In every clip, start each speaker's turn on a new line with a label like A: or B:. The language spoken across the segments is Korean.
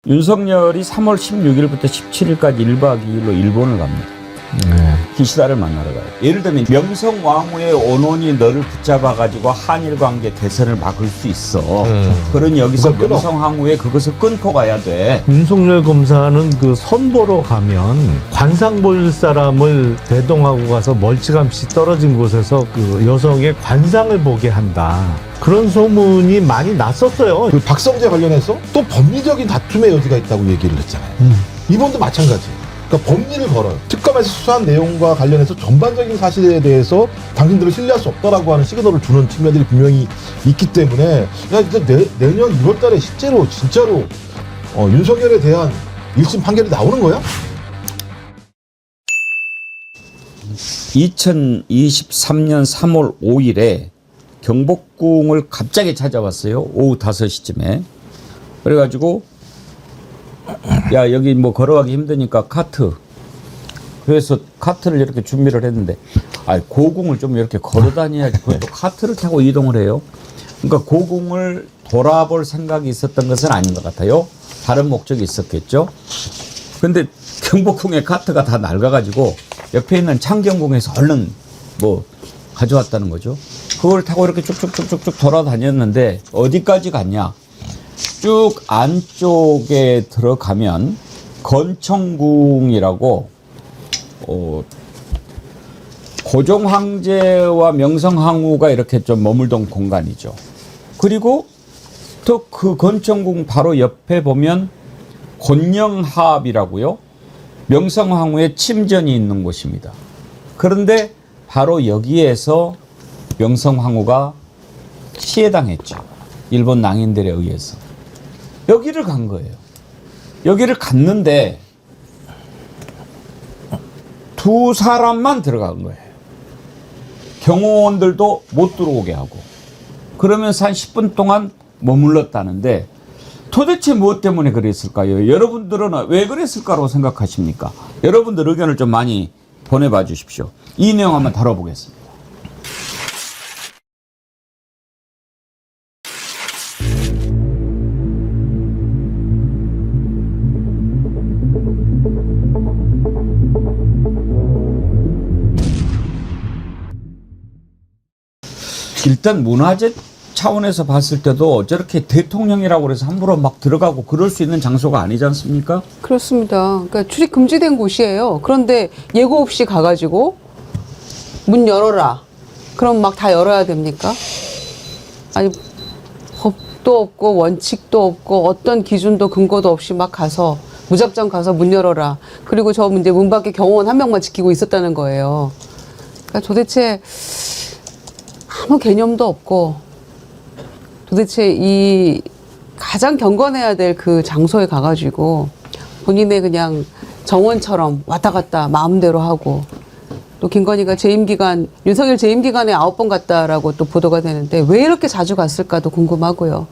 A: 윤석열이 3월 16일부터 17일까지 1박 2일로 일본을 갑니다. 기시다를 만나러 가요. 예를 들면 명성황후의 언론이 너를 붙잡아가지고 한일 관계 개선을 막을 수 있어. 그러니 여기서 명성황후의 그것을 끊고 가야 돼.
B: 윤석열 검사는 그 선보러 가면 관상 볼 사람을 대동하고 가서 멀찌감치 떨어진 곳에서 그 여성의 관상을 보게 한다. 그런 소문이 많이 났었어요.
C: 그 박성재 관련해서 또 법리적인 다툼의 여지가 있다고 얘기를 했잖아요. 이번도 마찬가지. 그러니까 법리를 걸어요. 특검에서 수사한 내용과 관련해서 전반적인 사실에 대해서 당신들을 신뢰할 수 없다라고 하는 시그널을 주는 측면들이 분명히 있기 때문에 야, 이제 내년 1월 달에 진짜로 윤석열에 대한 1심 판결이 나오는 거야?
A: 2023년 3월 5일에 경복궁을 갑자기 찾아왔어요. 오후 5시쯤에. 그래가지고 야 여기 뭐 걸어가기 힘드니까 카트. 그래서 카트를 이렇게 준비를 했는데 고궁을 좀 이렇게 걸어 다녀야지 그것도 카트를 타고 이동을 해요. 그러니까 고궁을 돌아볼 생각이 있었던 것은 아닌 것 같아요. 다른 목적이 있었겠죠. 근데 경복궁의 카트가 다 낡아가지고 옆에 있는 창경궁에서 얼른 뭐 가져왔다는 거죠. 그걸 타고 이렇게 쭉쭉쭉쭉 돌아다녔는데 어디까지 갔냐. 쭉 안쪽에 들어가면 건청궁이라고 고종 황제와 명성 황후가 이렇게 좀 머물던 공간이죠. 그리고 또 그 건청궁 바로 옆에 보면 곤영하합이라고요. 명성 황후의 침전이 있는 곳입니다. 그런데 바로 여기에서 명성 황후가 시해당했죠. 일본 낭인들에 의해서. 여기를 간 거예요. 여기를 갔는데 두 사람만 들어간 거예요. 경호원들도 못 들어오게 하고. 그러면서 한 10분 동안 머물렀다는데 도대체 무엇 때문에 그랬을까요? 여러분들은 왜 그랬을까라고 생각하십니까? 여러분들 의견을 좀 많이 보내봐 주십시오. 이 내용 한번 다뤄보겠습니다. 일단 문화재 차원에서 봤을 때도 저렇게 대통령이라고 해서 함부로 막 들어가고 그럴 수 있는 장소가 아니지 않습니까?
D: 그렇습니다. 그러니까 출입 금지된 곳이에요. 그런데 예고 없이 가가지고 문 열어라. 그럼 막 다 열어야 됩니까? 아니 법도 없고 원칙도 없고 어떤 기준도 근거도 없이 막 가서 무작정 가서 문 열어라. 그리고 저 이제 문 밖에 경호원 한 명만 지키고 있었다는 거예요. 그러니까 도대체 아무 개념도 없고 도대체 이 가장 경건해야 될 그 장소에 가가지고 본인의 그냥 정원처럼 왔다 갔다 마음대로 하고 또 김건희가 재임기간 윤석열 재임기간에 9번 갔다라고 또 보도가 되는데 왜 이렇게 자주 갔을까도 궁금하고요.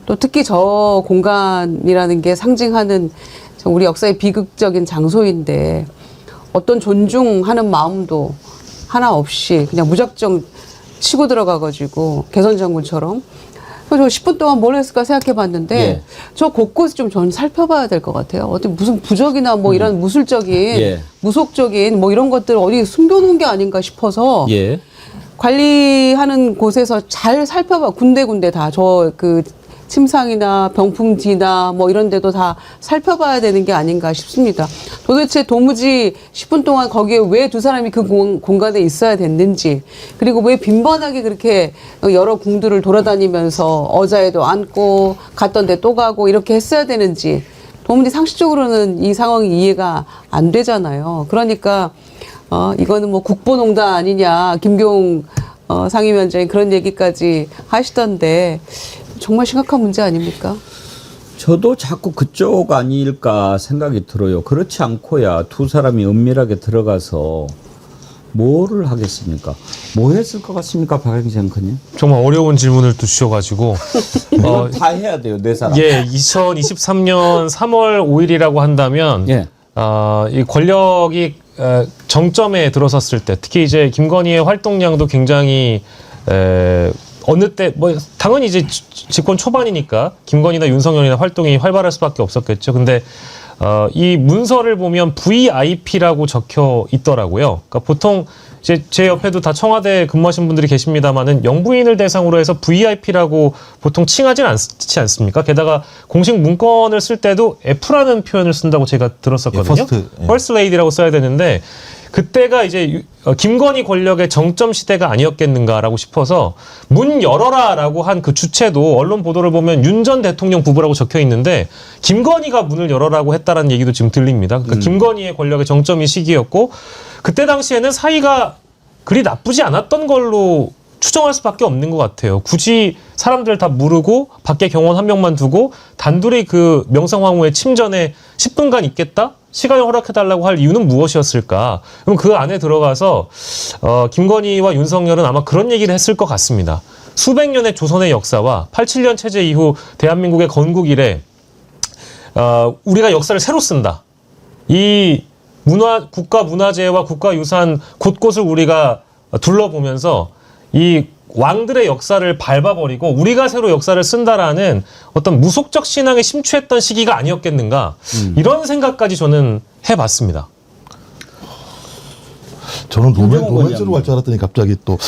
D: 또 특히 저 공간이라는 게 상징하는 우리 역사의 비극적인 장소인데 어떤 존중하는 마음도 하나 없이 그냥 무작정 치고 들어가가지고 개선장군처럼 그래서 10분 동안 뭘 했을까 생각해 봤는데
A: 예.
D: 저 곳곳을 좀 전 살펴봐야 될 것 같아요. 어디 무슨 부적이나 뭐 이런 무술적인
A: 예.
D: 무속적인 뭐 이런 것들 어디 숨겨놓은 게 아닌가 싶어서
A: 예.
D: 관리하는 곳에서 잘 살펴봐 군데군데 다 저 그 침상이나 병풍지나 뭐 이런 데도 다 살펴봐야 되는 게 아닌가 싶습니다. 도대체 도무지 10분 동안 거기에 왜 두 사람이 그 공간에 있어야 됐는지 그리고 왜 빈번하게 그렇게 여러 궁들을 돌아다니면서 어자에도 앉고 갔던 데 또 가고 이렇게 했어야 되는지 도무지 상식적으로는 이 상황이 이해가 안 되잖아요. 그러니까 이거는 뭐 국보농단 아니냐 김경 상임위원장이 그런 얘기까지 하시던데 정말 심각한 문제 아닙니까?
A: 저도 자꾸 그쪽 아닐까 생각이 들어요. 그렇지 않고야 두 사람이 은밀하게 들어가서 뭐를 하겠습니까? 뭐 했을 것 같습니까, 박영진 앵커님?
E: 정말 어려운 질문을 또 주셔가지고
A: 다 해야 돼요, 네 사람.
E: 예, 2023년 3월 5일이라고 한다면
A: 예.
E: 이 권력이 정점에 들어섰을 때 특히 이제 김건희의 활동량도 굉장히 어느 때 뭐 당연히 이제 집권 초반이니까 김건희나 윤석열이나 활동이 활발할 수밖에 없었겠죠. 근데 이 문서를 보면 VIP라고 적혀 있더라고요. 그러니까 보통 제 옆에도 다 청와대 근무하신 분들이 계십니다만은 영부인을 대상으로 해서 VIP라고 보통 칭하진 않지 않습니까? 게다가 공식 문건을 쓸 때도 F라는 표현을 쓴다고 제가 들었었거든요. 퍼스트 레이디라고 써야 되는데 그때가 이제 김건희 권력의 정점 시대가 아니었겠는가라고 싶어서 문 열어라라고 한 그 주체도 언론 보도를 보면 윤 전 대통령 부부라고 적혀 있는데 김건희가 문을 열어라고 했다라는 얘기도 지금 들립니다. 그러니까 김건희의 권력의 정점이 시기였고 그때 당시에는 사이가 그리 나쁘지 않았던 걸로 추정할 수밖에 없는 것 같아요. 굳이 사람들 다 무르고 밖에 경호원 한 명만 두고 단둘이 그 명성황후의 침전에 10분간 있겠다? 시간을 허락해달라고 할 이유는 무엇이었을까? 그럼 그 안에 들어가서 김건희와 윤석열은 아마 그런 얘기를 했을 것 같습니다. 수백 년의 조선의 역사와 87년 체제 이후 대한민국의 건국 이래 우리가 역사를 새로 쓴다. 이 국가문화재와 국가유산 곳곳을 우리가 둘러보면서 이 왕들의 역사를 밟아버리고 우리가 새로 역사를 쓴다라는 어떤 무속적 신앙에 심취했던 시기가 아니었겠는가 이런 생각까지 저는 해봤습니다.
C: 저는 로맨스로 갈 줄 알았더니 갑자기 또.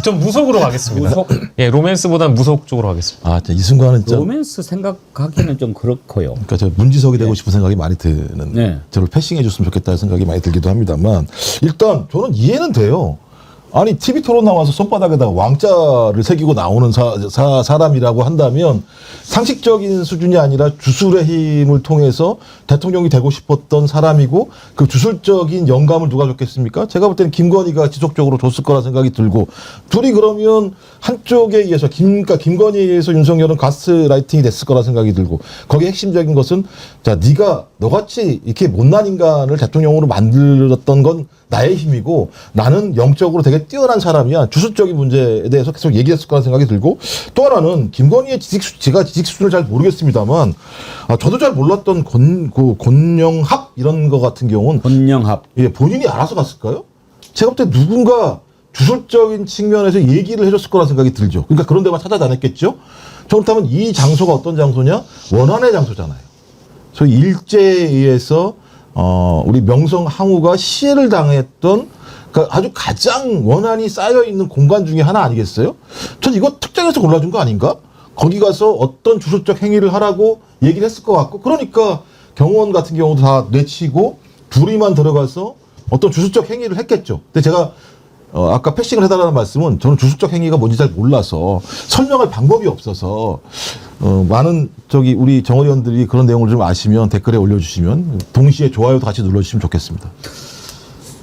E: 전 무속으로 가겠습니다.
A: 무속?
E: 예, 로맨스보다는 무속 쪽으로 가겠습니다.
C: 아, 이 순간은 진짜.
A: 로맨스 생각하기는 좀 그렇고요.
C: 그러니까 저 문지석이 되고 싶은 생각이 많이 드는.
A: 네.
C: 저를 패싱해 줬으면 좋겠다는 생각이 많이 들기도 합니다만 일단 저는 이해는 돼요. 아니 TV 토론 나와서 손바닥에다가 왕자를 새기고 나오는 사람이라고 한다면 상식적인 수준이 아니라 주술의 힘을 통해서 대통령이 되고 싶었던 사람이고 그 주술적인 영감을 누가 줬겠습니까? 제가 볼 때는 김건희가 지속적으로 줬을 거라 생각이 들고 둘이 그러면 한쪽에 의해서 그러니까 김건희에 의해서 윤석열은 가스라이팅이 됐을 거라 생각이 들고 거기에 핵심적인 것은 자 네가 너같이 이렇게 못난 인간을 대통령으로 만들었던 건 나의 힘이고 나는 영적으로 되게 뛰어난 사람이야. 주술적인 문제에 대해서 계속 얘기했을 거라는 생각이 들고 또 하나는 김건희의 제가 지식 수준을 잘 모르겠습니다만 저도 잘 몰랐던 권영합 이런 거 같은 경우는
A: 권영합.
C: 예, 본인이 알아서 갔을까요? 제가 볼 때 누군가 주술적인 측면에서 얘기를 해줬을 거라는 생각이 들죠. 그러니까 그런 데만 찾아다녔겠죠. 그렇다면 이 장소가 어떤 장소냐? 원한의 장소잖아요. 소위 일제에 의해서 우리 명성황후가 시해를 당했던 그러니까 아주 가장 원한이 쌓여 있는 공간 중에 하나 아니겠어요? 전 이거 특정해서 골라준 거 아닌가? 거기 가서 어떤 주술적 행위를 하라고 얘기를 했을 것 같고 그러니까 경호원 같은 경우도 다 내치고 둘이만 들어가서 어떤 주술적 행위를 했겠죠. 근데 제가 아까 패싱을 해달라는 말씀은 저는 주술적 행위가 뭔지 잘 몰라서 설명할 방법이 없어서 많은 우리 정의원들이 그런 내용을 좀 아시면 댓글에 올려주시면 동시에 좋아요도 같이 눌러주시면 좋겠습니다.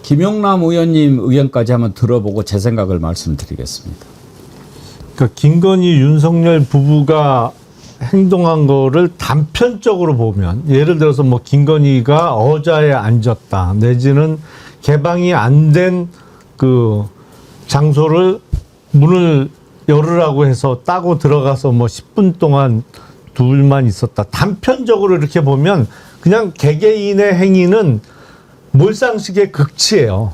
A: 김용남 의원님 의견까지 한번 들어보고 제 생각을 말씀드리겠습니다.
B: 그러니까 김건희 윤석열 부부가 행동한 거를 단편적으로 보면 예를 들어서 뭐 김건희가 어자에 앉았다 내지는 개방이 안 된 그 장소를 문을 열으라고 해서 따고 들어가서 뭐 10분 동안 둘만 있었다. 단편적으로 이렇게 보면 그냥 개개인의 행위는 몰상식의 극치예요.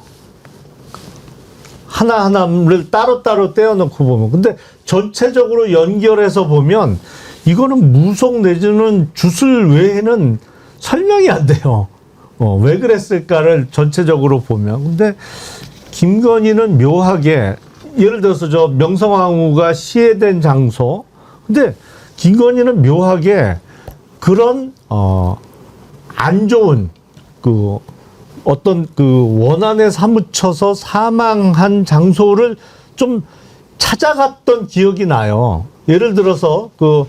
B: 하나하나를 따로따로 떼어놓고 보면. 근데 전체적으로 연결해서 보면 이거는 무속 내지는 주술 외에는 설명이 안 돼요. 왜 그랬을까를 전체적으로 보면. 근데 김건희는 묘하게 예를 들어서 저 명성황후가 시해된 장소. 근데 김건희는 묘하게 그런 안 좋은 그 어떤 그 원한에 사무쳐서 사망한 장소를 좀 찾아갔던 기억이 나요. 예를 들어서 그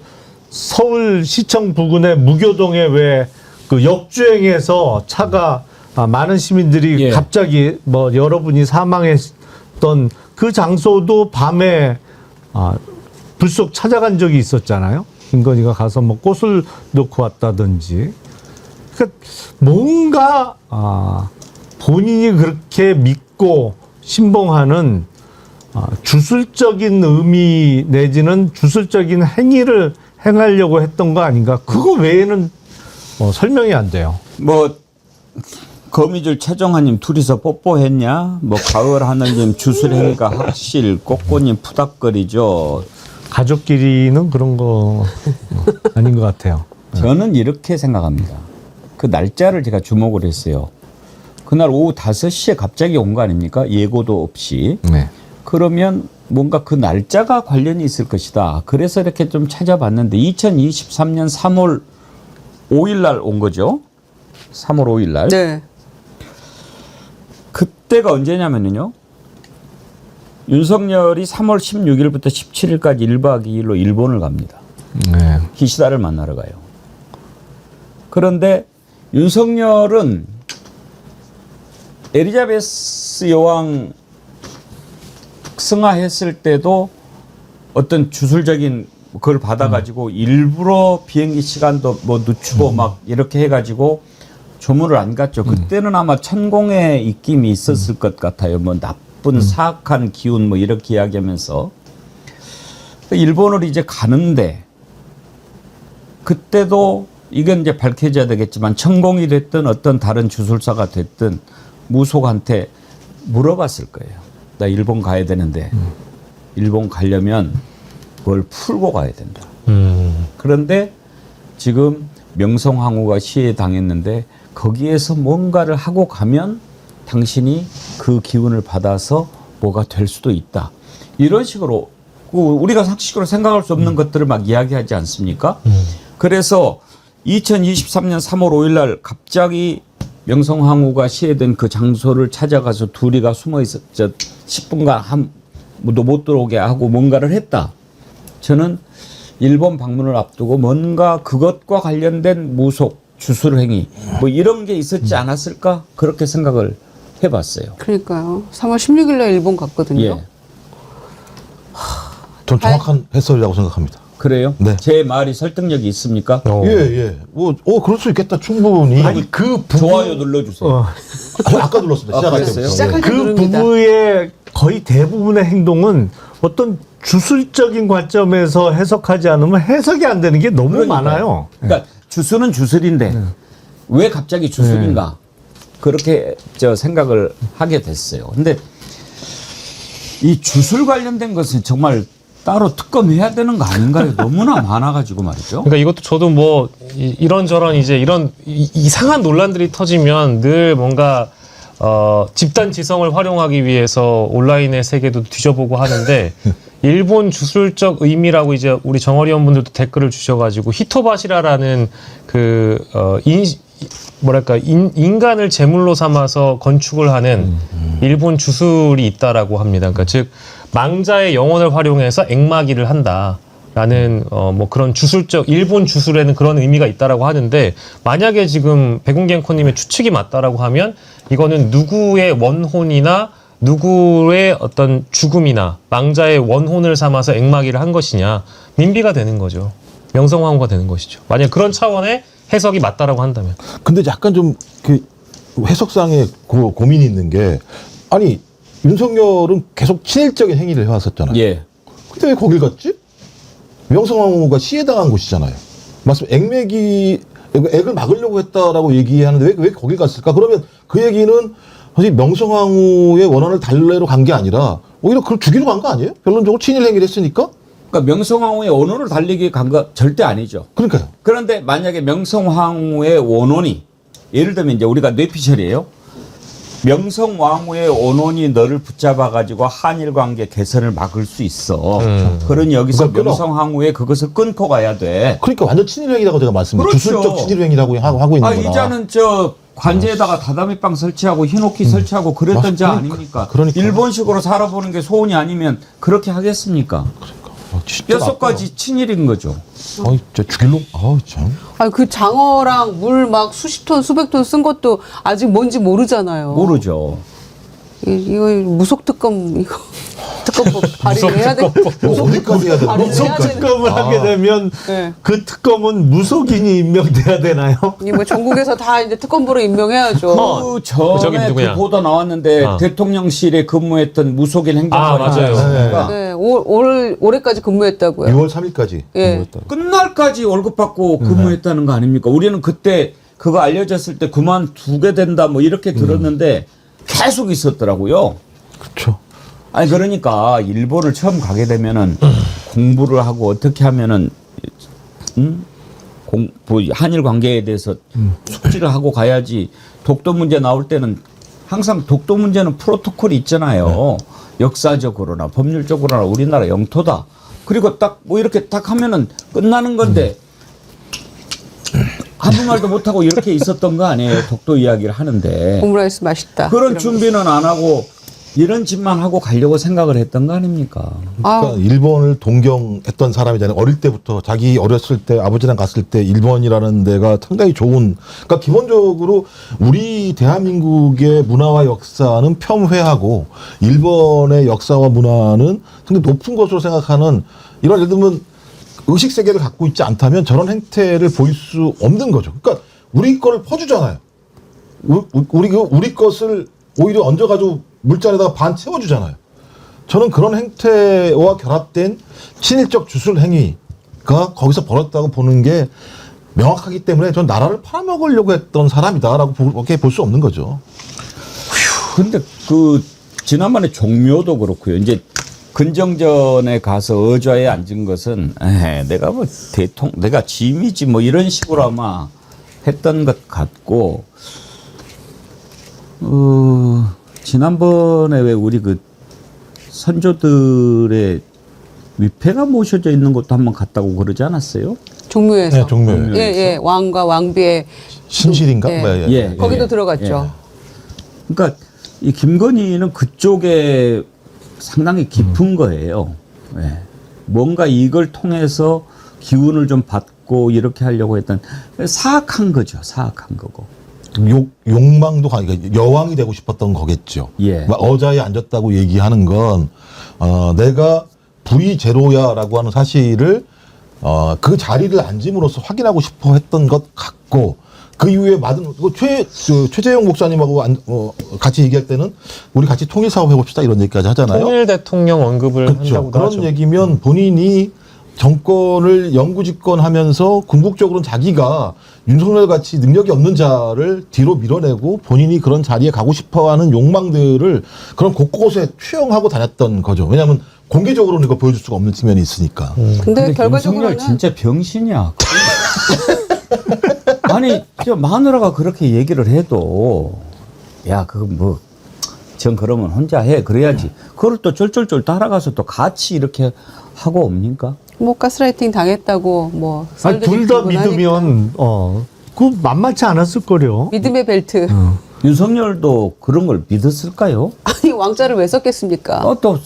B: 서울시청 부근의 무교동에 왜 그 역주행해서 차가 많은 시민들이
A: 예.
B: 갑자기 뭐 여러분이 사망했던 그 장소도 밤에 불쑥 찾아간 적이 있었잖아요. 김건희가 가서 뭐 꽃을 놓고 왔다든지. 그러니까 뭔가 본인이 그렇게 믿고 신봉하는 주술적인 의미 내지는 주술적인 행위를 행하려고 했던 거 아닌가. 그거 외에는 설명이 안 돼요.
A: 뭐 거미줄 최정하님 둘이서 뽀뽀했냐? 뭐 가을 하늘님 주술행위가 확실, 꼬꼬님 푸닥거리죠.
B: 가족끼리는 그런 거 아닌 것 같아요.
A: 저는 이렇게 생각합니다. 그 날짜를 제가 주목을 했어요. 그날 오후 5시에 갑자기 온 거 아닙니까? 예고도 없이.
B: 네.
A: 그러면 뭔가 그 날짜가 관련이 있을 것이다. 그래서 이렇게 좀 찾아봤는데 2023년 3월 5일 날 온 거죠. 3월 5일 날.
D: 네.
A: 그때가 언제냐면요. 윤석열이 3월 16일부터 17일까지 1박 2일로 일본을 갑니다.
B: 네.
A: 기시다를 만나러 가요. 그런데 윤석열은 엘리자베스 여왕 승하했을 때도 어떤 주술적인 그걸 받아가지고 일부러 비행기 시간도 뭐 늦추고 막 이렇게 해가지고 조문을 안 갔죠. 그때는 아마 천공의 입김이 있었을 것 같아요. 뭐 나쁜 사악한 기운 뭐 이렇게 이야기하면서 일본을 이제 가는데 그때도 이건 이제 밝혀져야 되겠지만 천공이 됐든 어떤 다른 주술사가 됐든 무속한테 물어봤을 거예요. 나 일본 가야 되는데 일본 가려면 뭘 풀고 가야 된다. 그런데 지금 명성황후가 시해 당했는데 거기에서 뭔가를 하고 가면 당신이 그 기운을 받아서 뭐가 될 수도 있다. 이런 식으로 우리가 상식적으로 생각할 수 없는 것들을 막 이야기하지 않습니까? 그래서 2023년 3월 5일 날 갑자기 명성황후가 시해된 그 장소를 찾아가서 둘이가 숨어 있었 10분간 아무도 못 들어오게 하고 뭔가를 했다. 저는 일본 방문을 앞두고 뭔가 그것과 관련된 무속, 주술행위 뭐 이런 게 있었지 않았을까 그렇게 생각을 해봤어요.
D: 그러니까요. 3월 16일 날 일본 갔거든요.
A: 예.
C: 전 정확한 해설이라고 생각합니다.
A: 그래요?
C: 네.
A: 제 말이 설득력이 있습니까?
E: 어.
C: 예, 예. 그럴 수 있겠다, 충분히.
B: 아니 그 부부
A: 좋아요 눌러주세요.
C: 아까 눌렀습니다. 시작할
A: 그랬어요?
C: 때부터.
D: 시작할 때
B: 그
D: 누릅니다.
B: 부부의 거의 대부분의 행동은 어떤 주술적인 관점에서 해석하지 않으면 해석이 안 되는 게 너무
A: 그러니까요.
B: 많아요.
A: 그러니까 주술은 주술인데 왜 갑자기 주술인가 그렇게 저 생각을 하게 됐어요. 근데 이 주술 관련된 것은 정말 따로 특검해야 되는 거 아닌가요? 너무나 많아가지고 말이죠.
E: 그러니까 이것도 저도 뭐 이런저런 이제 이런 이상한 논란들이 터지면 늘 뭔가 집단 지성을 활용하기 위해서 온라인의 세계도 뒤져보고 하는데 일본 주술적 의미라고 이제 우리 정어리 원분들도 댓글을 주셔가지고 히토바시라라는 인간을 제물로 삼아서 건축을 하는 일본 주술이 있다라고 합니다. 그러니까 즉 망자의 영혼을 활용해서 액마기를 한다라는 뭐 그런 주술적 일본 주술에는 그런 의미가 있다라고 하는데 만약에 지금 백운갱코님의 추측이 맞다라고 하면 이거는 누구의 원혼이나 누구의 어떤 죽음이나 망자의 원혼을 삼아서 액마기를 한 것이냐 민비가 되는 거죠. 명성황후가 되는 것이죠. 만약 그런 차원의 해석이 맞다라고 한다면.
C: 근데 약간 좀 그 해석상의 고민이 있는 게 아니 윤석열은 계속 친일적인 행위를 해왔었잖아요.
A: 예.
C: 근데 왜 거길 갔지? 명성황후가 시해당한 곳이잖아요. 액을 막으려고 했다라고 얘기하는데 왜 거길 갔을까? 그러면 그 얘기는 사실 명성황후의 원한을 달래러 간 게 아니라 오히려 그걸 죽이러 간 거 아니에요? 결론적으로 친일 행위를 했으니까?
A: 그러니까 명성황후의 원혼을 달리기 간 거 절대 아니죠.
C: 그러니까요.
A: 그런데 만약에 명성황후의 원혼이 예를 들면 이제 우리가 뇌피셜이에요. 명성왕후의 원혼이 너를 붙잡아가지고 한일 관계 개선을 막을 수 있어. 그러니 여기서
C: 그걸 끊어.
A: 명성황후의 그것을 끊고 가야 돼.
C: 그러니까 완전 친일 행위라고 제가 말씀드렸죠.
A: 그렇죠.
C: 주술적 친일 행위라고 하고 있는 거다.
A: 이자는 저 관제에다가 다다미빵 설치하고 흰옥기 설치하고 그랬던 자 아닙니까?
C: 그러니까요.
A: 일본식으로 살아보는 게 소원이 아니면 그렇게 하겠습니까?
C: 진짜
A: 뼛속까지 친일인 거죠.
C: 아이, 진짜 죽일로? 참.
D: 아니 그 장어랑 물 막 수십 톤 수백 톤 쓴 것도 아직 뭔지 모르잖아요.
A: 모르죠.
D: 이거 무속 특검 이거 특검법 발의를 해야 돼.
C: 어디까지 해야 되나?
D: 발의를 해야 되는.
B: 특검을 하게 되면
D: 네.
B: 그 특검은 무속인이 임명돼야 되나요?
D: 이 뭐 전국에서 다 이제 특검부로 임명해야죠.
A: 그
E: 저기
A: 전에
E: 누구냐?
A: 그 보도 나왔는데 대통령실에 근무했던 무속인 행정관이
E: 맞아요.
A: 있었으니까
D: 네, 올해까지 근무했다고요.
C: 6월 3일까지
D: 예.
C: 근무했다.
A: 끝날까지 월급 받고 근무했다는 거 아닙니까? 우리는 그때 그거 알려졌을 때 그만두게 된다 뭐 이렇게 들었는데 계속 있었더라고요.
C: 그렇죠.
A: 아니 그러니까 일본을 처음 가게 되면은 공부를 하고 어떻게 하면은 뭐 한일 관계에 대해서 숙지를 하고 가야지. 독도 문제 나올 때는 항상 독도 문제는 프로토콜이 있잖아요. 역사적으로나 법률적으로나 우리나라 영토다. 그리고 딱 뭐 이렇게 딱 하면은 끝나는 건데 아무 말도 못하고 이렇게 있었던 거 아니에요. 독도 이야기를 하는데.
D: 오므라이스 맛있다.
A: 그런
D: 이런
A: 준비는 안 하고 이런 짓만 하고 가려고 생각을 했던 거 아닙니까?
C: 그러니까 일본을 동경했던 사람이잖아요. 어릴 때부터 자기 어렸을 때 아버지랑 갔을 때 일본이라는 데가 상당히 좋은. 그러니까 기본적으로 우리 대한민국의 문화와 역사는 폄훼하고 일본의 역사와 문화는 상당히 높은 것으로 생각하는 이런 예를 들면 의식 세계를 갖고 있지 않다면 저런 행태를 보일 수 없는 거죠. 그러니까 우리 거를 퍼주잖아요. 우리 것을 오히려 얹어가지고 물잔에다가 반 채워주잖아요. 저는 그런 행태와 결합된 친일적 주술 행위가 거기서 벌어졌다고 보는 게 명확하기 때문에 전 나라를 팔아먹으려고 했던 사람이다라고 그렇게 볼 수 없는 거죠.
A: 근데 그 지난번에 종묘도 그렇고요. 이제 근정전에 가서 의좌에 앉은 것은 내가 뭐 내가 짐이지 뭐 이런 식으로 아마 했던 것 같고 지난번에 왜 우리 그 선조들의 위패가 모셔져 있는 것도 한번 갔다고 그러지 않았어요?
D: 종묘에서.
C: 네, 종묘.
D: 예. 왕과 왕비의
C: 신실인가?
D: 예.
C: 뭐야,
A: 예.
D: 거기도 들어갔죠.
A: 그러니까 이 김건희는 그쪽에 상당히 깊은 거예요. 예. 뭔가 이걸 통해서 기운을 좀 받고 이렇게 하려고 했던 사악한 거죠. 사악한 거고.
C: 욕망도 그러니까 여왕이 되고 싶었던 거겠죠.
A: 예.
C: 막 어자에 앉았다고 얘기하는 건 내가 V0야라고 하는 사실을 그 자리를 앉음으로써 확인하고 싶어 했던 것 같고 그 이후에 받은 최재형 목사님하고 같이 얘기할 때는 우리 같이 통일 사업 해봅시다 이런 얘기까지 하잖아요.
E: 통일 대통령 언급을
C: 그렇죠.
E: 한다고도
C: 그런
E: 하죠.
C: 얘기면 본인이 정권을 영구 집권하면서 궁극적으로는 자기가 윤석열 같이 능력이 없는 자를 뒤로 밀어내고 본인이 그런 자리에 가고 싶어하는 욕망들을 그런 곳곳에 투영하고 다녔던 거죠. 왜냐하면 공개적으로는 이거 보여줄 수가 없는 측면이 있으니까.
D: 근데 결과적으로는
A: 윤석열 진짜 병신이야. 아니 저 마누라가 그렇게 얘기를 해도 야 그거 뭐 전 그러면 혼자 해 그래야지. 그걸 또 쫄쫄쫄 따라가서 또 같이 이렇게 하고 옵니까?
D: 뭐 가스라이팅 당했다고 뭐
B: 둘 다 믿으면 그 만만치 않았을 거요.
D: 믿음의 벨트.
A: 윤석열도 그런 걸 믿었을까요?
D: 아니 왕자를 왜 썼겠습니까?
A: 또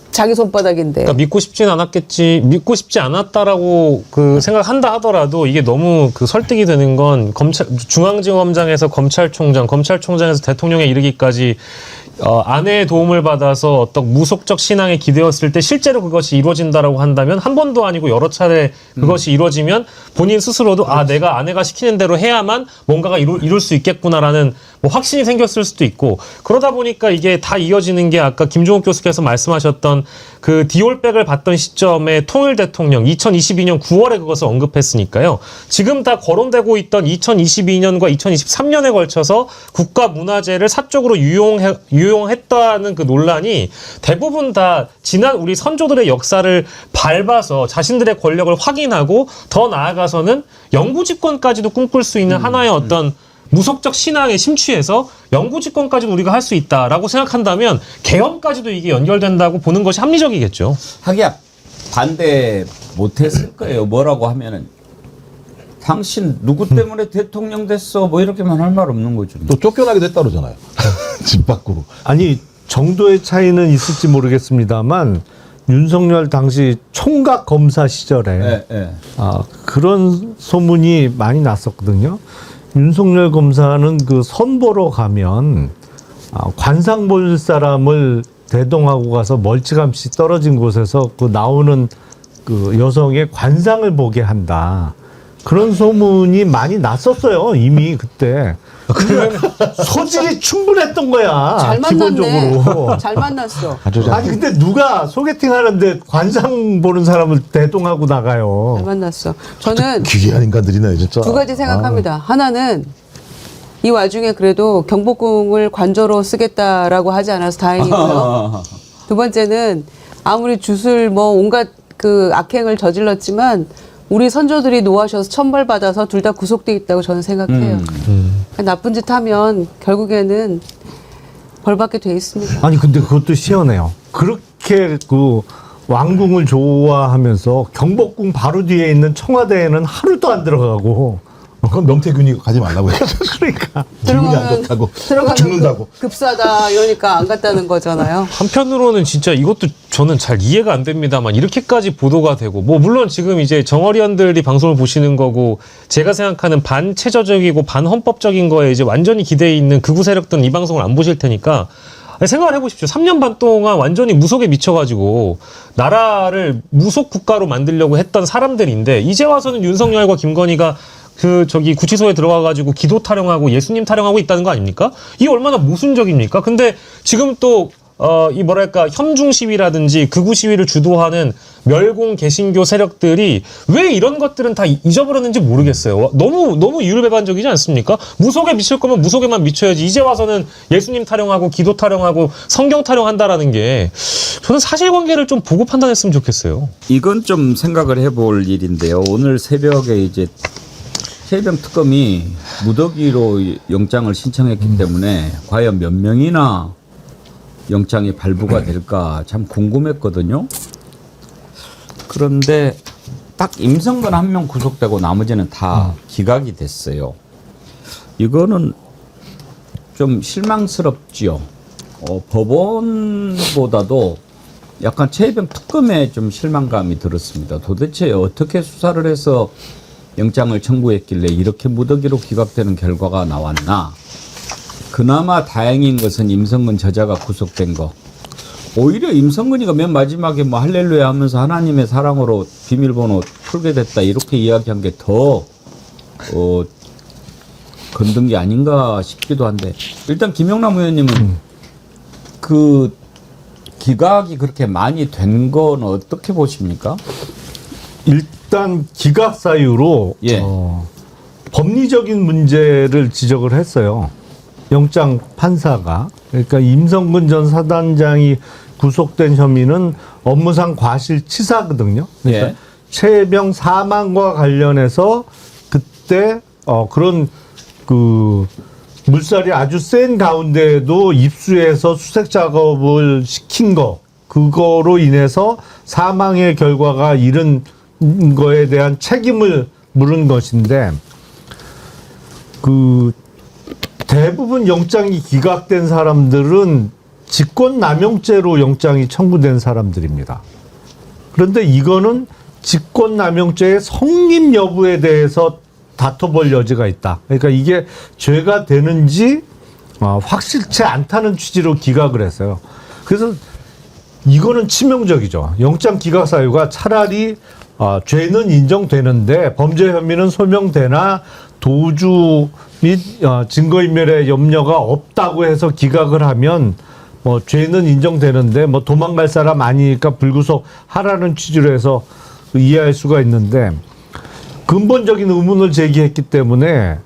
D: 자기 손바닥인데.
E: 그러니까 믿고 싶진 않았겠지. 믿고 싶지 않았다라고 그 생각한다 하더라도 이게 너무 그 설득이 되는 건 중앙지검장에서 검찰총장에서 대통령에 이르기까지 아내의 도움을 받아서 어떤 무속적 신앙에 기대었을 때 실제로 그것이 이루어진다라고 한다면 한 번도 아니고 여러 차례 그것이 이루어지면 본인 스스로도 아 내가 아내가 시키는 대로 해야만 뭔가가 이룰 수 있겠구나라는 뭐 확신이 생겼을 수도 있고 그러다 보니까 이게 다 이어지는 게 아까 김종욱 교수께서 말씀하셨던 그 디올백을 받던 시점에 통일 대통령 2022년 9월에 그것을 언급했으니까요. 지금 다 거론되고 있던 2022년과 2023년에 걸쳐서 국가문화재를 사적으로 유용했다는 그 논란이 대부분 다 지난 우리 선조들의 역사를 밟아서 자신들의 권력을 확인하고 더 나아가서는 영구집권까지도 꿈꿀 수 있는 하나의 어떤 무속적 신앙에 심취해서 영구집권까지도 우리가 할 수 있다라고 생각한다면 계엄까지도 이게 연결된다고 보는 것이 합리적이겠죠.
A: 하기야 반대 못했을 거예요. 뭐라고 하면은 당신 누구 때문에 대통령 됐어 뭐 이렇게만 할 말 없는 거죠.
C: 또 쫓겨나기도 했다 그러잖아요. 집 밖으로.
B: 아니 정도의 차이는 있을지 모르겠습니다만 윤석열 당시 총각 검사 시절에 그런 소문이 많이 났었거든요. 윤석열 검사는 그 선보러 가면 관상 볼 사람을 대동하고 가서 멀찌감치 떨어진 곳에서 그 나오는 그 여성의 관상을 보게 한다. 그런 소문이 많이 났었어요. 이미 그때. 소질이 충분했던 거야.
D: 잘 만났네.
B: 기본적으로.
D: 잘 만났어.
B: 아니 근데 누가 소개팅 하는데 관상 보는 사람을 대동하고 나가요.
D: 잘 만났어. 저는
C: 기괴한 인간들이네요, 진짜.
D: 두 가지 생각합니다. 하나는 이 와중에 그래도 경복궁을 관저로 쓰겠다라고 하지 않아서 다행이고요. 두 번째는 아무리 주술 뭐 온갖 그 악행을 저질렀지만 우리 선조들이 노하셔서 천벌 받아서 둘 다 구속돼 있다고 저는 생각해요. 나쁜 짓 하면 결국에는 벌 받게 돼 있습니다.
B: 아니 근데 그것도 시원해요. 그렇게 그 왕궁을 좋아하면서 경복궁 바로 뒤에 있는 청와대에는 하루도 안 들어가고.
C: 그건 명태균이 가지 말라고 해요.
B: 그러니까
C: 기분이 안 좋다고.
D: 들어가면
C: 죽는다고.
D: 급사다 이러니까 안 갔다는 거잖아요.
E: 한편으로는 진짜 이것도 저는 잘 이해가 안 됩니다만 이렇게까지 보도가 되고 뭐 물론 지금 이제 정어리언들이 방송을 보시는 거고 제가 생각하는 반체제적이고 반헌법적인 거에 이제 완전히 기대해 있는 극우 세력들은 이 방송을 안 보실 테니까 아니, 생각을 해보십시오. 3년 반 동안 완전히 무속에 미쳐가지고 나라를 무속 국가로 만들려고 했던 사람들인데 이제 와서는 윤석열과 김건희가 구치소에 들어가가지고 기도 타령하고 예수님 타령하고 있다는 거 아닙니까? 이게 얼마나 모순적입니까? 근데 지금 또, 이 뭐랄까, 현중 시위라든지 극우 시위를 주도하는 멸공 개신교 세력들이 왜 이런 것들은 다 잊어버렸는지 모르겠어요. 너무 이율배반적이지 않습니까? 무속에 미칠 거면 무속에만 미쳐야지. 이제 와서는 예수님 타령하고 기도 타령하고 성경 타령한다라는 게 저는 사실관계를 좀 보고 판단했으면 좋겠어요.
A: 이건 좀 생각을 해볼 일인데요. 오늘 새벽에 이제 최혜병 특검이 무더기로 영장을 신청했기 때문에 과연 몇 명이나 영장이 발부가 될까 참 궁금했거든요. 그런데 딱 임성근 한 명 구속되고 나머지는 다 기각이 됐어요. 이거는 좀 실망스럽지요. 법원보다도 약간 최혜병 특검에 좀 실망감이 들었습니다. 도대체 어떻게 수사를 해서 영장을 청구했길래 이렇게 무더기로 기각되는 결과가 나왔나. 그나마 다행인 것은 임성근 저자가 구속된 거. 오히려 임성근이가 맨 마지막에 뭐 할렐루야 하면서 하나님의 사랑으로 비밀번호 풀게 됐다 이렇게 이야기한 게 더 건든 게 아닌가 싶기도 한데 일단 김영남 의원님은 그 기각이 그렇게 많이 된 건 어떻게 보십니까?
B: 일단 기각 사유로
A: 예.
B: 법리적인 문제를 지적을 했어요. 영장 판사가. 그러니까 임성근 전 사단장이 구속된 혐의는 업무상 과실치사거든요. 그러니까
A: 예.
B: 최혜병 사망과 관련해서 그때 그런 그 물살이 아주 센 가운데에도 입수해서 수색 작업을 시킨 거, 그거로 인해서 사망의 결과가 이른 거에 대한 책임을 물은 것인데, 그 대부분 영장이 기각된 사람들은 직권남용죄로 영장이 청구된 사람들입니다. 그런데 이거는 직권남용죄의 성립 여부에 대해서 다퉈볼 여지가 있다. 그러니까 이게 죄가 되는지 확실치 않다는 취지로 기각을 했어요. 그래서 이거는 치명적이죠. 영장 기각 사유가 차라리 죄는 인정되는데 범죄 혐의는 소명되나 도주 및 증거인멸의 염려가 없다고 해서 기각을 하면 뭐 죄는 인정되는데 뭐 도망갈 사람 아니니까 불구속 하라는 취지로 해서 이해할 수가 있는데, 근본적인 의문을 제기했기 때문에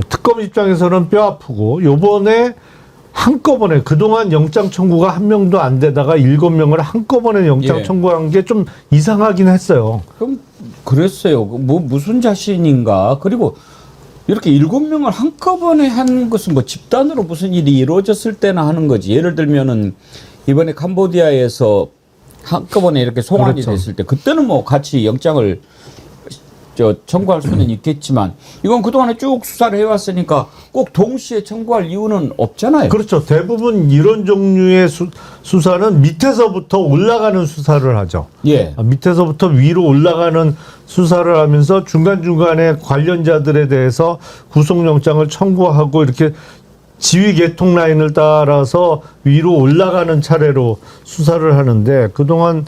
B: 특검 입장에서는 뼈 아프고, 요번에 한꺼번에 그동안 영장 청구가 한 명도 안 되다가 7명을 한꺼번에 영장
A: 예.
B: 청구한 게 좀 이상하긴 했어요.
A: 그럼 그랬어요. 뭐 무슨 자신인가. 그리고 이렇게 7명을 한꺼번에 한 것은 뭐 집단으로 무슨 일이 이루어졌을 때나 하는 거지. 예를 들면은 이번에 캄보디아에서 한꺼번에 이렇게 송환이
B: 그렇죠.
A: 됐을 때 그때는 뭐 같이 영장을 청구할 수는 있겠지만 이건 그동안에 쭉 수사를 해왔으니까 꼭 동시에 청구할 이유는 없잖아요.
B: 그렇죠. 대부분 이런 종류의 수사는 밑에서부터 올라가는 수사를 하죠.
A: 예.
B: 밑에서부터 위로 올라가는 수사를 하면서 중간중간에 관련자들에 대해서 구속영장을 청구하고 이렇게 지휘 계통 라인을 따라서 위로 올라가는 차례로 수사를 하는데, 그동안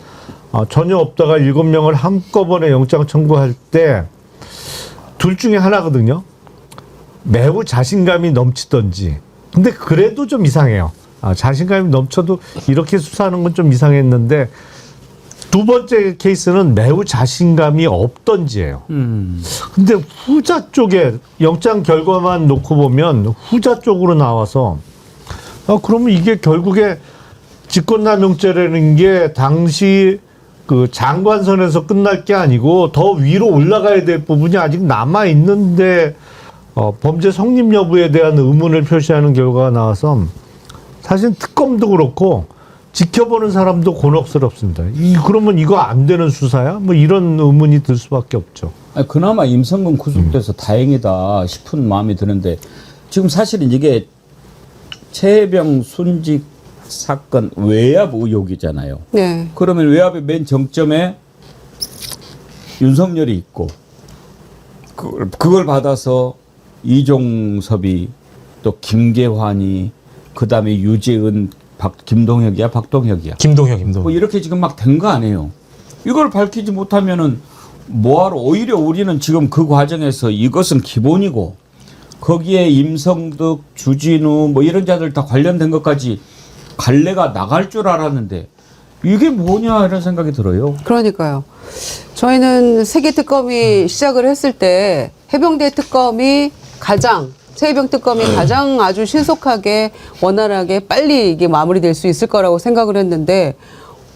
B: 전혀 없다가 7명을 한꺼번에 영장 청구할 때 둘 중에 하나거든요. 매우 자신감이 넘치던지. 근데 그래도 좀 이상해요. 자신감이 넘쳐도 이렇게 수사하는 건 좀 이상했는데 두 번째 케이스는 매우 자신감이 없던지예요. 근데 후자 쪽에 영장 결과만 놓고 보면 후자 쪽으로 나와서 그러면 이게 결국에 직권남용죄라는 게 당시 그 장관선에서 끝날 게 아니고 더 위로 올라가야 될 부분이 아직 남아 있는데 범죄 성립 여부에 대한 의문을 표시하는 결과가 나와서 사실 특검도 그렇고 지켜보는 사람도 곤혹스럽습니다. 그러면 이거 안 되는 수사야? 뭐 이런 의문이 들 수밖에 없죠.
A: 아니, 그나마 임성근 구속돼서 다행이다 싶은 마음이 드는데 지금 사실은 이게 최혜병 순직 사건 외압 의혹이잖아요.
D: 네.
A: 그러면 외압의 맨 정점에 윤석열이 있고 그걸 받아서 이종섭이 또 김계환이 그다음에 유재은 김동혁이야 박동혁이야
E: 김동혁.
A: 뭐 이렇게 지금 막 된 거 아니에요. 이걸 밝히지 못하면은 뭐하러 오히려 우리는 지금 그 과정에서 이것은 기본이고 거기에 임성득, 주진우 뭐 이런 자들 다 관련된 것까지 갈래가 나갈 줄 알았는데 이게 뭐냐 이런 생각이 들어요.
D: 그러니까요. 저희는 세계 특검이 시작을 했을 때 해병대 특검이 최혜병 특검이 가장 아주 신속하게 원활하게 빨리 이게 마무리될 수 있을 거라고 생각을 했는데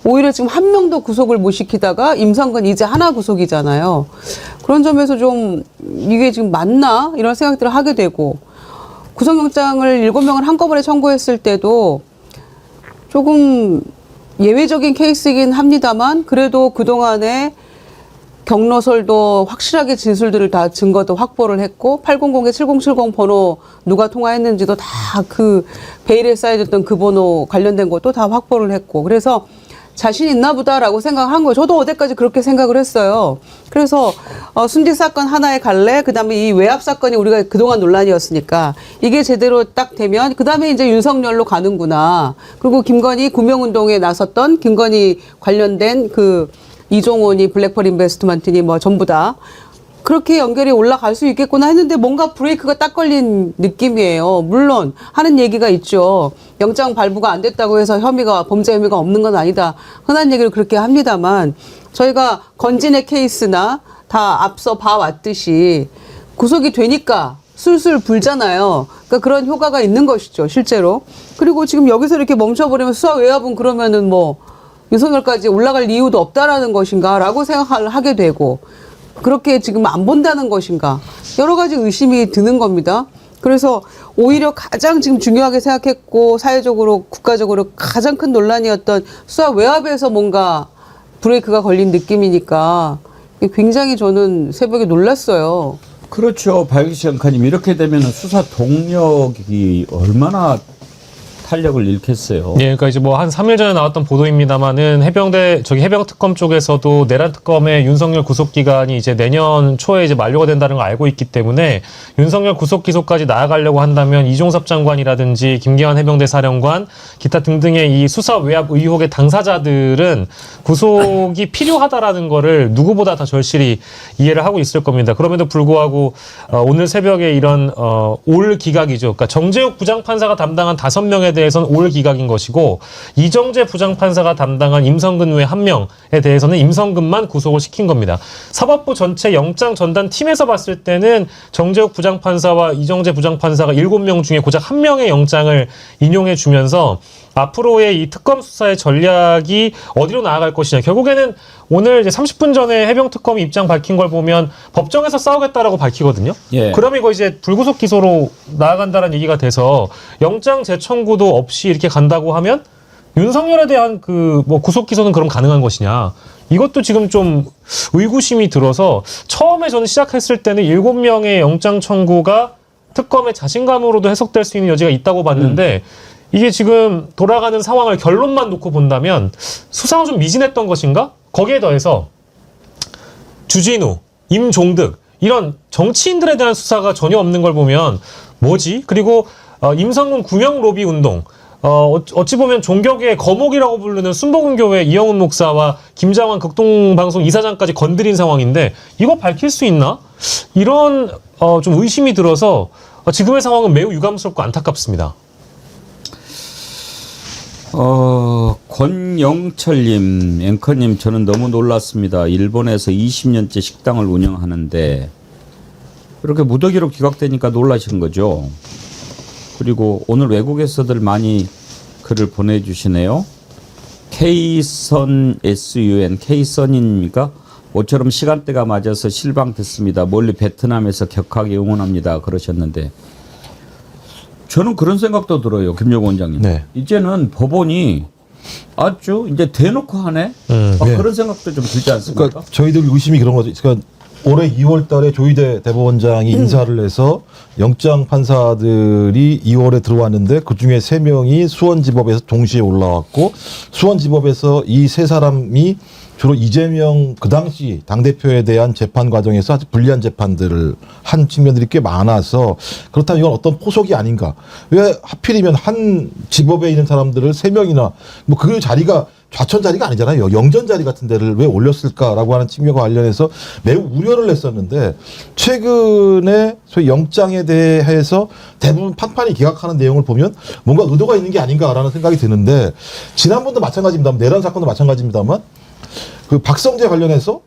D: 오히려 지금 한 명도 구속을 못 시키다가 임성근 이제 하나 구속이잖아요. 그런 점에서 좀 이게 지금 맞나 이런 생각들을 하게 되고 구속영장을 7명을 한꺼번에 청구했을 때도 조금 예외적인 케이스이긴 합니다만 그래도 그동안에 경로설도 확실하게 진술들을 다 증거도 확보를 했고 800에 7070 번호 누가 통화했는지도 다 그 베일에 쌓여졌던 그 번호 관련된 것도 다 확보를 했고 그래서 자신 있나 보다라고 생각한 거예요. 저도 어제까지 그렇게 생각을 했어요. 그래서 순직 사건 하나에 갈래 그다음에 이 외압 사건이 우리가 그동안 논란이었으니까 이게 제대로 딱 되면 그다음에 이제 윤석열로 가는구나. 그리고 김건희 구명운동에 나섰던 김건희 관련된 그 이종원이 블랙펄 인베스트먼트니 뭐 전부 다 그렇게 연결이 올라갈 수 있겠구나 했는데 뭔가 브레이크가 딱 걸린 느낌이에요. 물론 하는 얘기가 있죠. 영장 발부가 안 됐다고 해서 범죄 혐의가 없는 건 아니다. 흔한 얘기를 그렇게 합니다만 저희가 건진의 케이스나 다 앞서 봐왔듯이 구속이 되니까 술술 불잖아요. 그러니까 그런 효과가 있는 것이죠. 실제로. 그리고 지금 여기서 이렇게 멈춰버리면 수사 외압은 그러면은 뭐 윤석열까지 올라갈 이유도 없다라는 것인가라고 생각을 하게 되고 그렇게 지금 안 본다는 것인가 여러 가지 의심이 드는 겁니다. 그래서 오히려 가장 지금 중요하게 생각했고 사회적으로 국가적으로 가장 큰 논란이었던 수사 외압에서 뭔가 브레이크가 걸린 느낌이니까 굉장히 저는 새벽에 놀랐어요.
A: 그렇죠. 박익시 장관님 이렇게 되면 수사 동력이 얼마나 탄력을 잃겠어요.
E: 예, 그러니까 이제 뭐 한 3일 전에 나왔던 보도입니다만은 해병특검 쪽에서도 내란 특검의 윤석열 구속 기간이 이제 내년 초에 이제 만료가 된다는 걸 알고 있기 때문에 윤석열 구속 기소까지 나아가려고 한다면 이종섭 장관이라든지 김계환 해병대 사령관 기타 등등의 이 수사 외압 의혹의 당사자들은 구속이 필요하다라는 거를 누구보다 다 절실히 이해를 하고 있을 겁니다. 그럼에도 불구하고 오늘 새벽에 이런 올 기각이죠. 그러니까 정재욱 부장판사가 담당한 5명에 대해서는 올 기각인 것이고 이정재 부장판사가 담당한 임성근 외 1명에 대해서는 임성근만 구속을 시킨 겁니다. 사법부 전체 영장 전담 팀에서 봤을 때는 정재욱 부장판사와 이정재 부장판사가 7명 중에 고작 1명의 영장을 인용해 주면서 앞으로의 이 특검 수사의 전략이 어디로 나아갈 것이냐. 결국에는 오늘 이제 30분 전에 해병특검이 입장 밝힌 걸 보면 법정에서 싸우겠다라고 밝히거든요.
A: 예.
E: 그러면 이거 이제 불구속 기소로 나아간다는 얘기가 돼서 영장 재청구도 없이 이렇게 간다고 하면 윤석열에 대한 그 뭐 구속 기소는 그럼 가능한 것이냐. 이것도 지금 좀 의구심이 들어서 처음에 저는 시작했을 때는 7명의 영장 청구가 특검의 자신감으로도 해석될 수 있는 여지가 있다고 봤는데 이게 지금 돌아가는 상황을 결론만 놓고 본다면 수사가 좀 미진했던 것인가? 거기에 더해서 주진우, 임종득 이런 정치인들에 대한 수사가 전혀 없는 걸 보면 뭐지? 그리고 임성근 구명 로비 운동 어찌 보면 종교계의 거목이라고 부르는 순복음교회 이영훈 목사와 김장환 극동방송 이사장까지 건드린 상황인데 이거 밝힐 수 있나? 이런 좀 의심이 들어서 지금의 상황은 매우 유감스럽고 안타깝습니다.
A: 권영철님, 앵커님, 저는 너무 놀랐습니다. 일본에서 20년째 식당을 운영하는데 이렇게 무더기로 기각되니까 놀라신 거죠. 그리고 오늘 외국에서들 많이 글을 보내주시네요. K선 SUN, K선입니까? 모처럼 시간대가 맞아서 실망됐습니다. 멀리 베트남에서 격하게 응원합니다. 그러셨는데 저는 그런 생각도 들어요. 김용 원장님.
C: 네.
A: 이제는 법원이 아주 이제 대놓고 하네?
C: 네.
A: 그런 생각도 좀 들지 않습니까?
C: 그러니까 저희들 의심이 그런 거죠. 그러니까 올해 2월 달에 조희대 대법원장이 인사를 해서 영장 판사들이 2월에 들어왔는데 그중에 3명이 수원지법에서 동시에 올라왔고 수원지법에서 이 3사람이 주로 이재명 그 당시 당대표에 대한 재판 과정에서 아주 불리한 재판들을 한 측면들이 꽤 많아서 그렇다면 이건 어떤 포석이 아닌가. 왜 하필이면 한 지법에 있는 사람들을 3명이나 뭐 그 자리가 좌천 자리가 아니잖아요. 영전 자리 같은 데를 왜 올렸을까라고 하는 측면과 관련해서 매우 우려를 했었는데 최근에 소위 영장에 대해서 대부분 판판이 기각하는 내용을 보면 뭔가 의도가 있는 게 아닌가라는 생각이 드는데 지난번도 마찬가지입니다. 내란 사건도 마찬가지입니다만 그 박성재 관련해서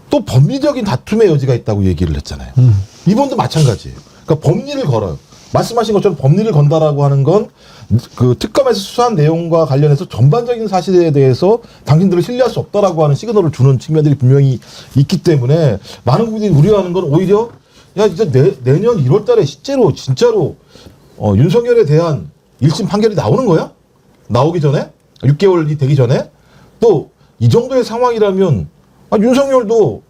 C: 또 법리적인 다툼의 여지가 있다고 얘기를 했잖아요. 이번도 마찬가지예요. 그러니까 법리를 걸어요. 말씀하신 것처럼 법리를 건다라고 하는 건 그 특검에서 수사한 내용과 관련해서 전반적인 사실에 대해서 당신들을 신뢰할 수 없다라고 하는 시그널을 주는 측면들이 분명히 있기 때문에 많은 국민들이 우려하는 건 오히려 야 이제 내년 1월 달에 실제로 진짜로 윤석열에 대한 1심 판결이 나오는 거야? 나오기 전에? 6개월이 되기 전에? 또 이 정도의 상황이라면 윤석열도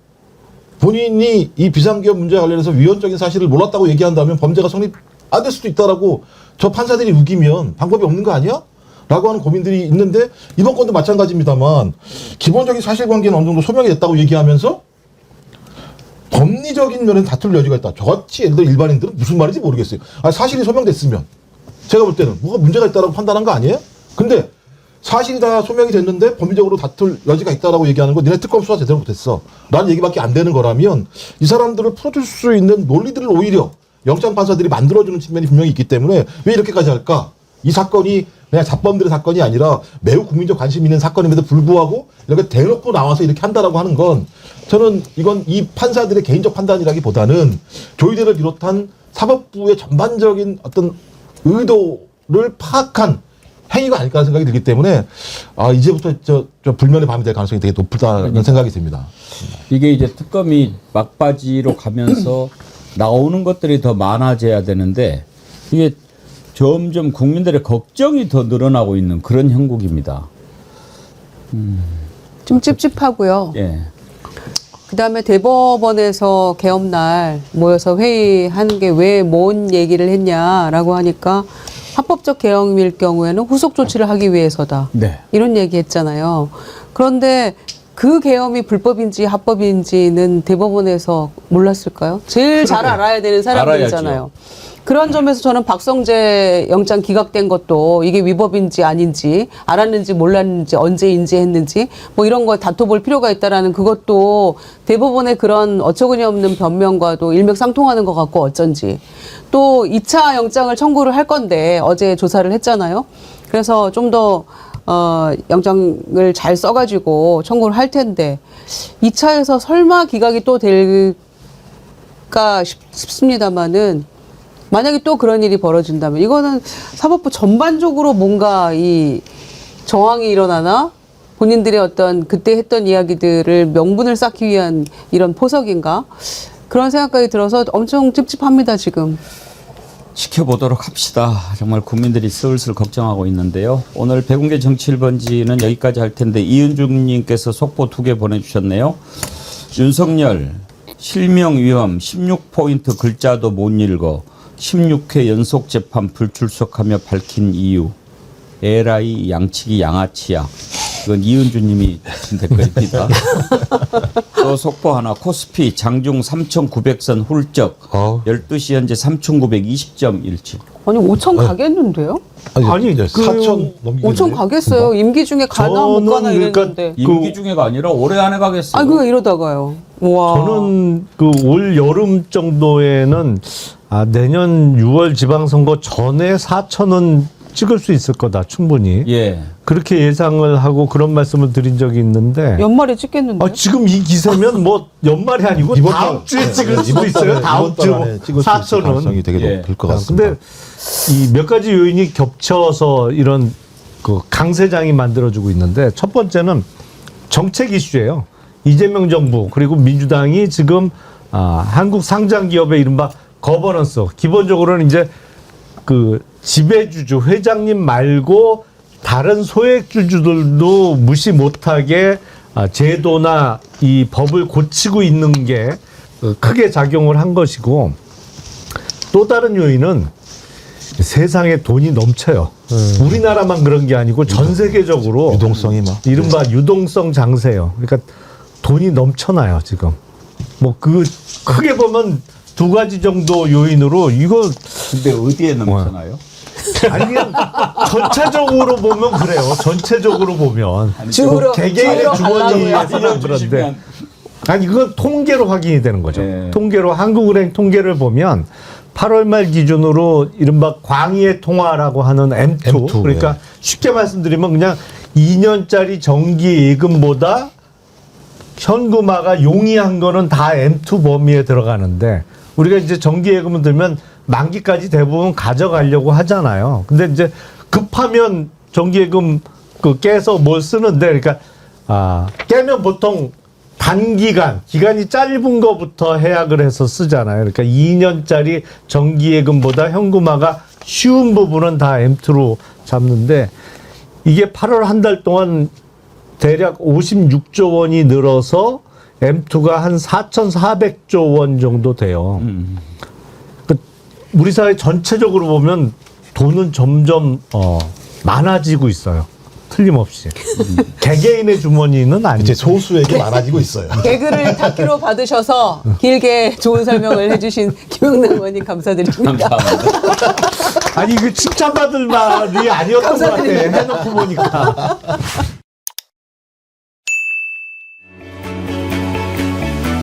C: 본인이 이 비상기업 문제와 관련해서 위헌적인 사실을 몰랐다고 얘기한다면 범죄가 성립 안 될 수도 있다라고 저 판사들이 우기면 방법이 없는 거 아니야? 라고 하는 고민들이 있는데 이번 건도 마찬가지입니다만 기본적인 사실관계는 어느 정도 소명이 됐다고 얘기하면서 법리적인 면에는 다툴 여지가 있다. 저같이 예를 들어 일반인들은 무슨 말인지 모르겠어요. 사실이 소명됐으면 제가 볼 때는 뭐가 문제가 있다라고 판단한 거 아니에요? 근데 사실이 다 소명이 됐는데 법리적으로 다툴 여지가 있다라고 얘기하는 거 니네 특검 수사 제대로 못했어 라는 얘기밖에 안 되는 거라면 이 사람들을 풀어줄 수 있는 논리들을 오히려 영장 판사들이 만들어주는 측면이 분명히 있기 때문에 왜 이렇게까지 할까? 이 사건이 그냥 잡범들의 사건이 아니라 매우 국민적 관심 있는 사건임에도 불구하고 이렇게 대놓고 나와서 이렇게 한다라고 하는 건 저는 이건 이 판사들의 개인적 판단이라기보다는 조희대를 비롯한 사법부의 전반적인 어떤 의도를 파악한 행위가 아닐까 하는 생각이 들기 때문에 이제부터 저 불면의 밤이 될 가능성이 되게 높다는 생각이 듭니다.
A: 이게 이제 특검이 막바지로 가면서 나오는 것들이 더 많아져야 되는데 이게 점점 국민들의 걱정이 더 늘어나고 있는 그런 형국입니다.
D: 좀 찝찝하고요.
A: 예.
D: 그다음에 대법원에서 개업날 모여서 회의하는 게 왜 뭔 얘기를 했냐라고 하니까 합법적 개혁일 경우에는 후속 조치를 하기 위해서다.
A: 네.
D: 이런 얘기 했잖아요. 그런데 그 계엄이 불법인지 합법인지는 대법원에서 몰랐을까요? 제일 잘 알아야 되는 사람들이잖아요.
A: 알아야죠.
D: 그런 점에서 저는 박성재 영장 기각된 것도 이게 위법인지 아닌지 알았는지 몰랐는지 언제 인지했는지 뭐 이런 거 다퉈볼 필요가 있다라는 그것도 대법원의 그런 어처구니 없는 변명과도 일맥상통하는 것 같고 어쩐지. 또 2차 영장을 청구를 할 건데 어제 조사를 했잖아요. 그래서 좀 더 영장을 잘 써가지고 청구를 할 텐데 2차에서 설마 기각이 또 될까 싶습니다만은 만약에 또 그런 일이 벌어진다면 이거는 사법부 전반적으로 뭔가 이 정황이 일어나나 본인들의 어떤 그때 했던 이야기들을 명분을 쌓기 위한 이런 포석인가 그런 생각까지 들어서 엄청 찝찝합니다 지금.
A: 지켜보도록 합시다. 정말 국민들이 슬슬 걱정하고 있는데요. 오늘 백운계 정치 1번지는 여기까지 할 텐데 이은중님께서 속보 2개 보내주셨네요. 윤석열 실명 위험 16포인트 글자도 못 읽어 16회 연속 재판 불출석하며 밝힌 이유. 에라이 양치기 양아치야. 이건 이은주님이 친 댓글입니다. 또 속보 하나. 코스피 장중 3,900선 훌쩍 12시 현재 3,920.17.
D: 아니 5천 가겠는데요?
B: 아니,
C: 이제
B: 그
C: 4천 넘기겠네요.
D: 5천 가겠어요. 임기 중에 가나 못 가나
B: 저는 그러니까
D: 이랬는데.
A: 임기 중에가 아니라 올해 안에 가겠어요.
D: 아 그거 이러다가요. 와.
B: 저는 그 올 여름 정도에는 내년 6월 지방선거 전에 4천은 찍을 수 있을 거다 충분히
A: 예.
B: 그렇게 예상을 하고 그런 말씀을 드린 적이 있는데
D: 연말에 찍겠는데.
B: 지금 이 기세면 뭐 연말이 아니고
C: 이번
B: 다음
C: 달,
B: 주에 찍을
C: 이번
B: 수도 있어요.
C: 달에,
B: 다음
C: 이번 달 안에
B: 주
C: 찍을 수 있을
B: 4천은.
C: 가능성이 되게
A: 예.
C: 높을 것 같습니다.
B: 근데 이 몇 가지 요인이 겹쳐서 이런 그 강세장이 만들어지고 있는데 첫 번째는 정책 이슈예요. 이재명 정부 그리고 민주당이 지금 한국 상장 기업의 이른바 거버넌스 기본적으로는 이제 그 지배주주 회장님 말고 다른 소액주주들도 무시 못하게 제도나 이 법을 고치고 있는 게 크게 작용을 한 것이고 또 다른 요인은 세상에 돈이 넘쳐요. 우리나라만 그런 게 아니고 전 세계적으로
C: 유동성이 막
B: 이른바 유동성 장세요. 그러니까 돈이 넘쳐나요 지금. 뭐 그 크게 보면 두 가지 정도 요인으로 이거
A: 근데 어디에 넘쳐나요?
B: 아니 그냥 전체적으로 보면 그래요. 전체적으로 보면
D: 주로
B: 개개인의
D: 주로
B: 주머니에서는
A: 알려주시면.
B: 그런데 아니 그건 통계로 확인이 되는 거죠.
A: 네.
B: 통계로 한국은행 통계를 보면 8월 말 기준으로 이른바 광의의 통화라고 하는 M2, 그러니까
C: 예.
B: 쉽게 말씀드리면 그냥 2년짜리 정기 예금보다 현금화가 용이한 거는 다 M2 범위에 들어가는데 우리가 이제 정기 예금을 들면 만기까지 대부분 가져가려고 하잖아요. 근데 이제 급하면 정기 예금 그 깨서 뭘 쓰는데 그러니까 깨면 보통 단기간 기간이 짧은 거부터 해약을 해서 쓰잖아요. 그러니까 2년짜리 정기 예금보다 현금화가 쉬운 부분은 다 M2로 잡는데 이게 8월 한 달 동안 대략 56조 원이 늘어서 M2가 한 4,400조 원 정도 돼요. 우리 사회 전체적으로 보면 돈은 점점 많아지고 있어요. 틀림없이. 개개인의 주머니는
C: 이제
B: 아니죠.
C: 소수에게 많아지고 있어요.
D: 개그를 다큐로 받으셔서 길게 좋은 설명을 해주신 김영남 의원님 감사드립니다.
A: 감사합니다.
B: 아니 그 칭찬받을 말이 아니었던 것 같아. 해놓고 보니까.